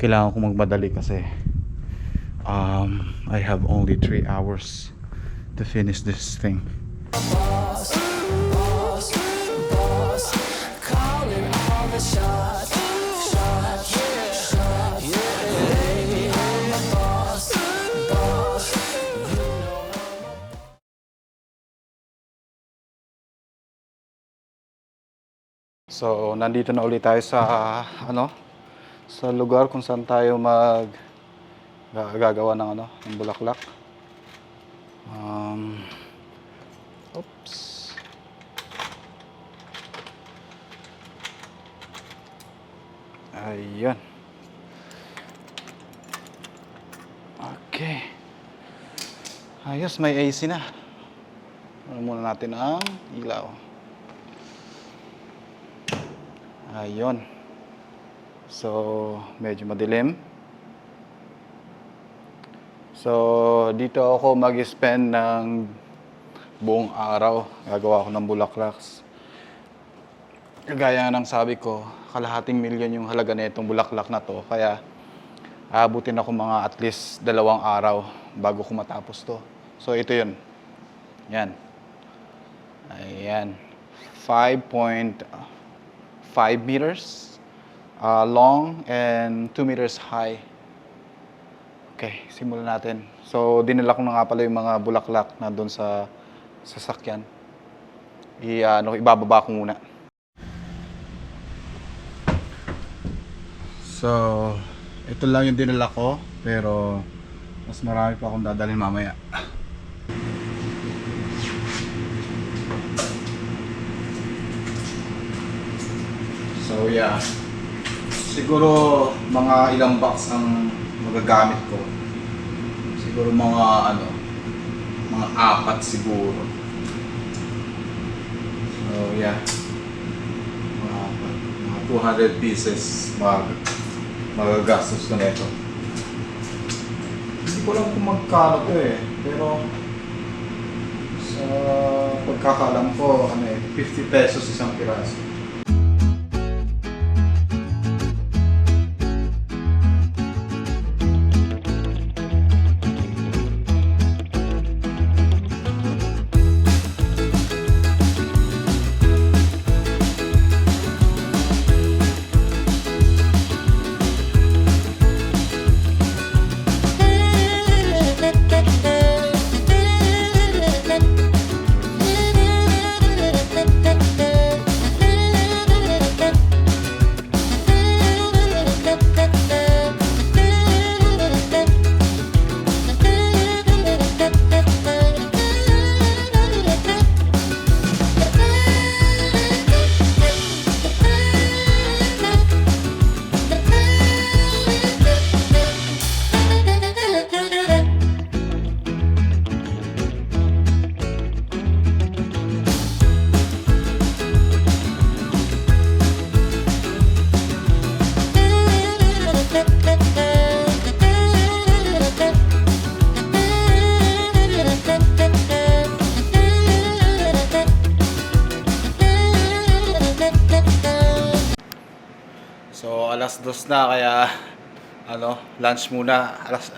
kailangan ko magmadali kasi I have only 3 hours to finish this thing. Boss, boss, boss, calling all the shots, shots, shots, yeah, baby, I'm a boss, boss, you know I'm a So, nandito na ulit tayo sa sa lugar kung saan tayo gagawa ng ng bulaklak. Oops. Ayan. Okay. Ayos, may AC na. Ano muna natin ang ilaw. Ayun. So, medyo madilim. So, dito ako mag-spend ng buong araw. Gagawa ako ng bulaklaks. Kagaya ng sabi ko, kalahating milyon yung halaga na itong bulaklak na to. Kaya, aabutin ako mga at least 2 araw bago ko matapos to. So, ito yun. Yan. Ayan. 5.5 meters long and 2 meters high. Okay, simulan natin. So, dinala ko na nga pala yung mga bulaklak na doon sa sasakyan. Ibababa ko muna. So, ito lang yung dinala ko, pero mas marami pa akong dadalhin mamaya. So, yeah. Siguro mga ilang box ang magagamit ko. Siguro mga mga 4 siguro. So, yeah. Mga 200 pieces magagastos ko nito. Hindi ko lang kung magkano to pero sa pagkakalam ko, 50 pesos isang piraso. So, alas 2 na kaya lunch muna. Alas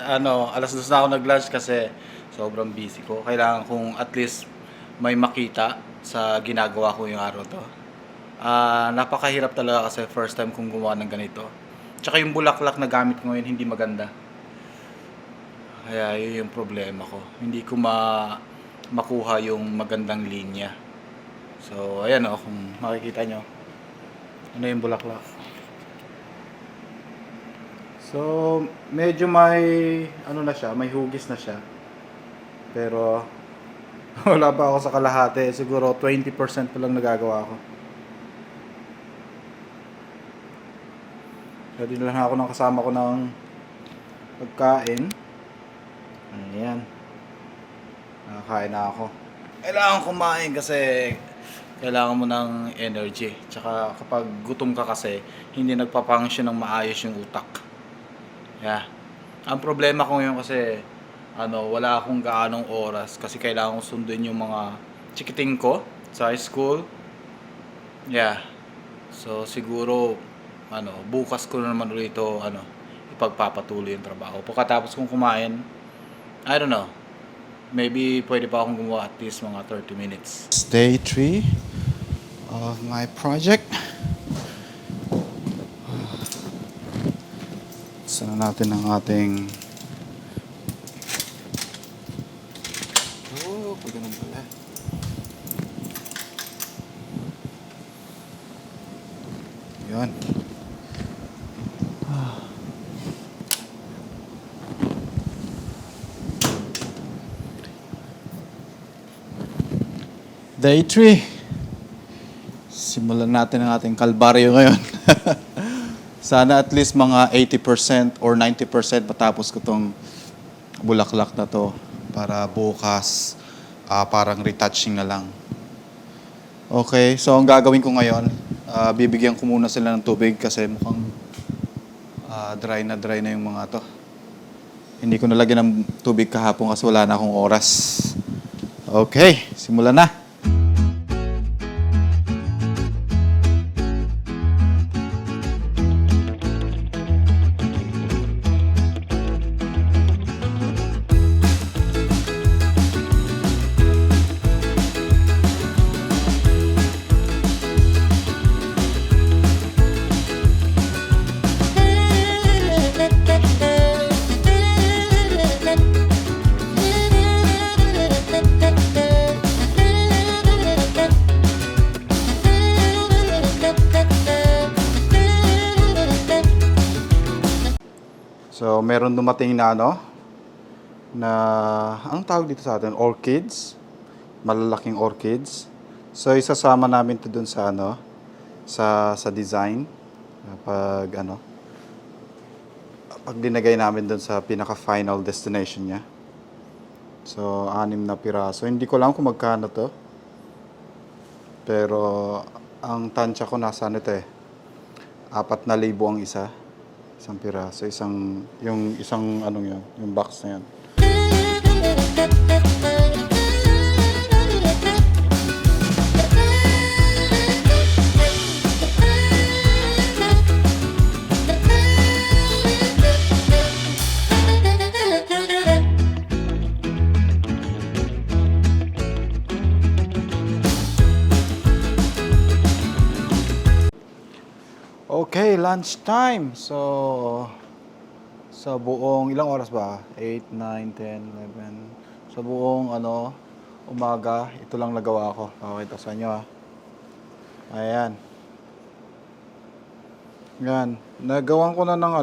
2 na ako nag-lunch kasi sobrang busy ko. Kailangan kong at least may makita sa ginagawa ko yung araw to. Napakahirap talaga kasi first time kong gumawa ng ganito. Tsaka yung bulaklak na gamit ko ngayon hindi maganda. Kaya yun yung problema ko. Hindi ko makuha yung magandang linya. So, ayan kung makikita nyo. Ano yung bulaklak. So, medyo may na siya, may hugis na siya. Pero wala pa ako sa kalahati, siguro 20% pa lang nagagawa ko. So, dinala ako ng kasama ko ng pagkain. Ayan. Nakakain na ako. Kailangan kumain kasi kailangan mo ng energy. Tsaka kapag gutom ka kasi, hindi nagpapunction ng maayos yung utak. Yeah. Ang problema ko ngayon kasi wala akong gaanong oras kasi kailangan kong sundin yung mga chikiting ko sa high school. Yeah. So siguro bukas ko na naman ulit ito ipagpapatuloy yung trabaho. Pagkatapos kong kumain, I don't know, maybe pwede pa akong gumawa at least mga 30 minutes. Day 3 of my project. Sana natin ang ating... Oh, pag ganun pala. Yun. Day 3. Simulan natin ang ating kalbaryo ngayon. Sana at least mga 80% or 90% matapos ko tong bulaklak na to para bukas parang retouching na lang. Okay, so ang gagawin ko ngayon, bibigyan ko muna sila ng tubig kasi mukhang dry na yung mga to. Hindi ko nalagyan ng tubig kahapon kasi wala na akong oras. Okay, simulan na. So, meron dumating na ang tawag dito sa atin, orchids. Malalaking orchids. So, isasama namin ito dun sa sa design. Pag dinagay namin dun sa pinaka-final destination niya. So, 6 na piraso. Hindi ko alam kung magkano to. Pero, ang tansya ko nasa 4,000 ang isa. Isang piraso, yung box na yan. Okay, lunchtime. So, sa buong, ilang oras ba? 8, 9, 10, 11. Sa buong, umaga, ito lang nagawa ko. Pakita sa inyo, Ayan. Yan. Nagawan ko na ng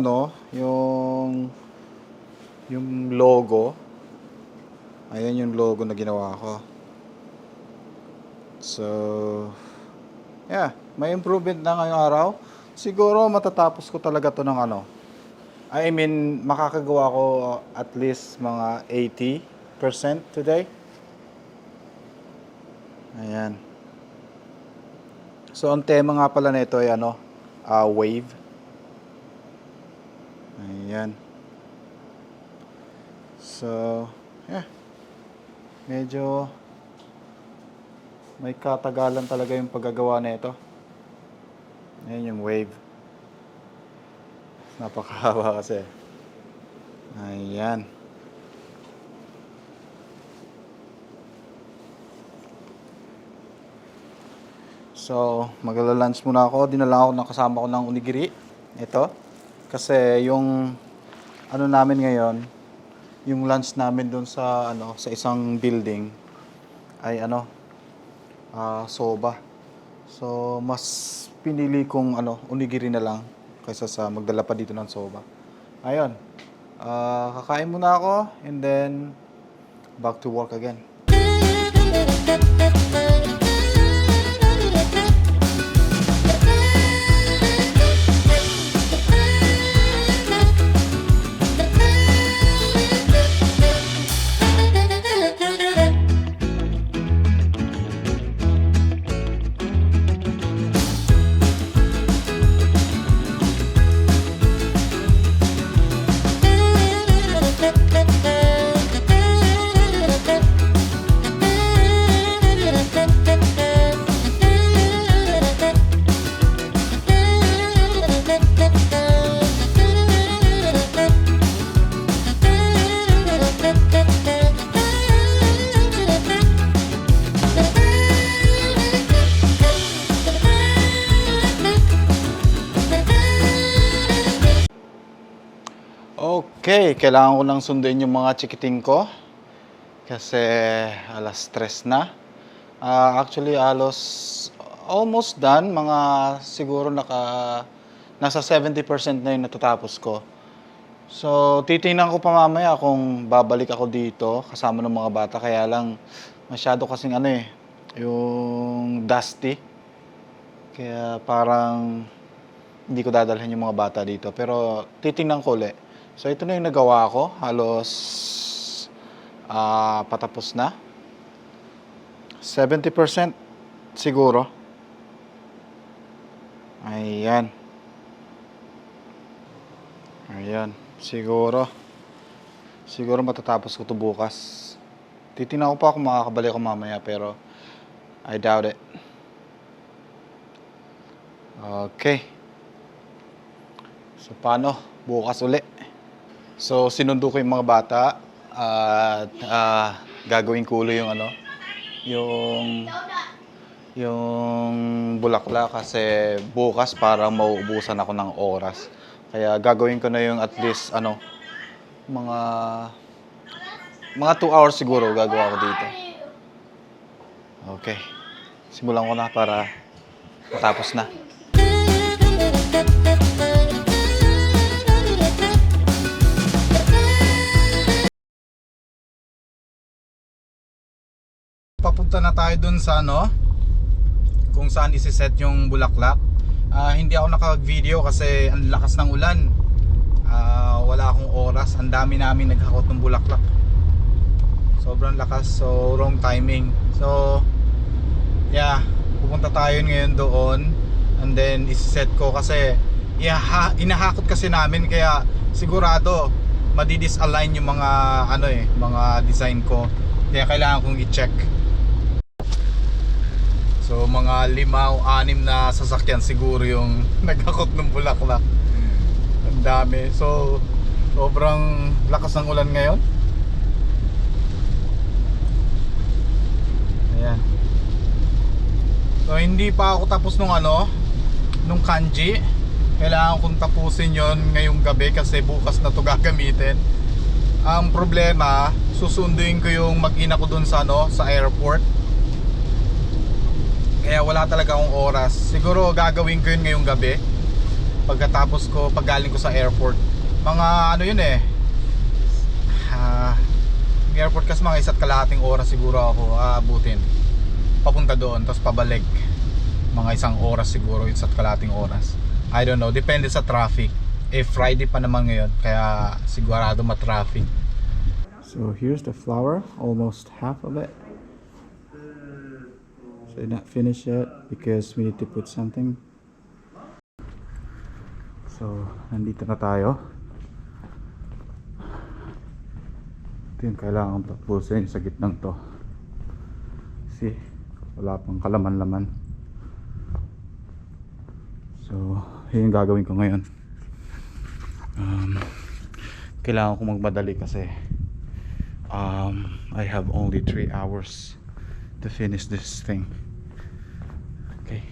yung logo. Ayan yung logo na ginawa ko. So, yeah. May improvement na ngayong araw. Siguro matatapos ko talaga to ng makakagawa ko at least mga 80% today. Ayan. So, ang tema nga pala nito ay wave. Ayan. So, yeah. Medyo may katagalan talaga yung paggagawa nito. Ayan yung wave. Napakahaba kasi. Ayan. So, magla-lunch muna ako. Dinala ako ng kasama ko ng onigiri. Ito. Kasi yung namin ngayon, yung lunch namin doon sa sa isang building ay soba. So, mas pinili kong onigiri na lang kaysa sa magdala pa dito ng soba. Ayun. Kakain muna ako and then back to work again. Okay, kailangan ko lang sunduin yung mga chikiting ko kasi alas 3 na. Actually, almost done. Mga siguro nasa 70% na yung natatapos ko. So, titingnan ko pa mamaya kung babalik ako dito kasama ng mga bata. Kaya lang, masyado kasing yung dusty. Kaya parang hindi ko dadalhin yung mga bata dito. Pero titingnan ko ulit. So, ito na yung nagawa ko. Halos patapos na. 70% siguro. Ayan. Ayan. Siguro matatapos ko to bukas. Titingnan ko pa kung makakabalik ako mamaya, pero I doubt it. Okay. So, paano? Bukas uli. So, sinundo ko yung mga bata at gagawin ko ulit yung bulaklak kasi bukas parang mauubusan ako ng oras. Kaya gagawin ko na yung at least mga 2 hours siguro gagawa ko dito. Okay. Simulan ko na para matapos na. Papunta na tayo dun sa kung saan isi-set yung bulaklak. Hindi ako nakapag-video kasi ang lakas ng ulan. Wala akong oras. Ang dami namin naghakot ng bulaklak. Sobrang lakas, so wrong timing. So, yeah, pupunta tayo ngayon doon. And then isi-set ko kasi inahakot kasi namin, kaya sigurado madi-disalign yung mga design ko. Kaya kailangan kong i-check. So mga 5 o 6 na sasakyan siguro yung naghakot ng bulaklak. Ang dami. So sobrang lakas ng ulan ngayon. Ayan. So hindi pa ako tapos nung kanji. Kailangan kong tapusin yon ngayong gabi kasi bukas na to gagamitin. Ang problema, susunduin ko yung mag-ina ko dun sa airport. Kaya wala talaga akong oras. Siguro gagawin ko yun ngayong gabi. Pagkatapos ko, paggaling ko sa airport. Mga airport kasi mga 1.5 oras siguro ako abutin. Papunta doon, tapos pabalik. Mga 1 oras siguro, 1.5 oras. I don't know, depende sa traffic. Friday pa naman ngayon, kaya sigurado ma-traffic. So here's the flower, almost half of it. So not finished yet because we need to put something. So nandito na tayo. Ito yung kailangan tapusin sa gitnang to. See, wala pang kalaman-laman. So yun yung gagawin ko ngayon. Kailangan ko magmadali kasi I have only 3 hours to finish this thing. Okay.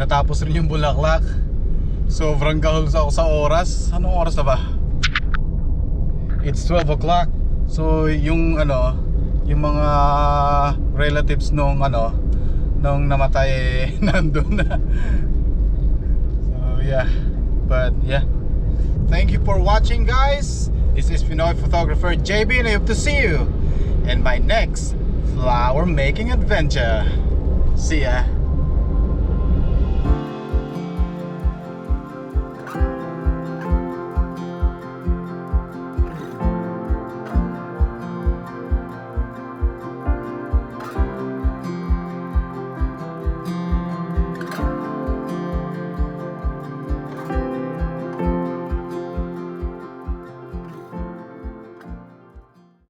Natapos rin yung bulaklak. Sobrang kahulsa ako sa oras. Anong oras na ba? It's 12 o'clock. So yung yung mga relatives nung namatay nandun na. So yeah. But yeah. Thank you for watching, guys. This is Pinoy photographer JB, and I hope to see you in my next flower making adventure. See ya.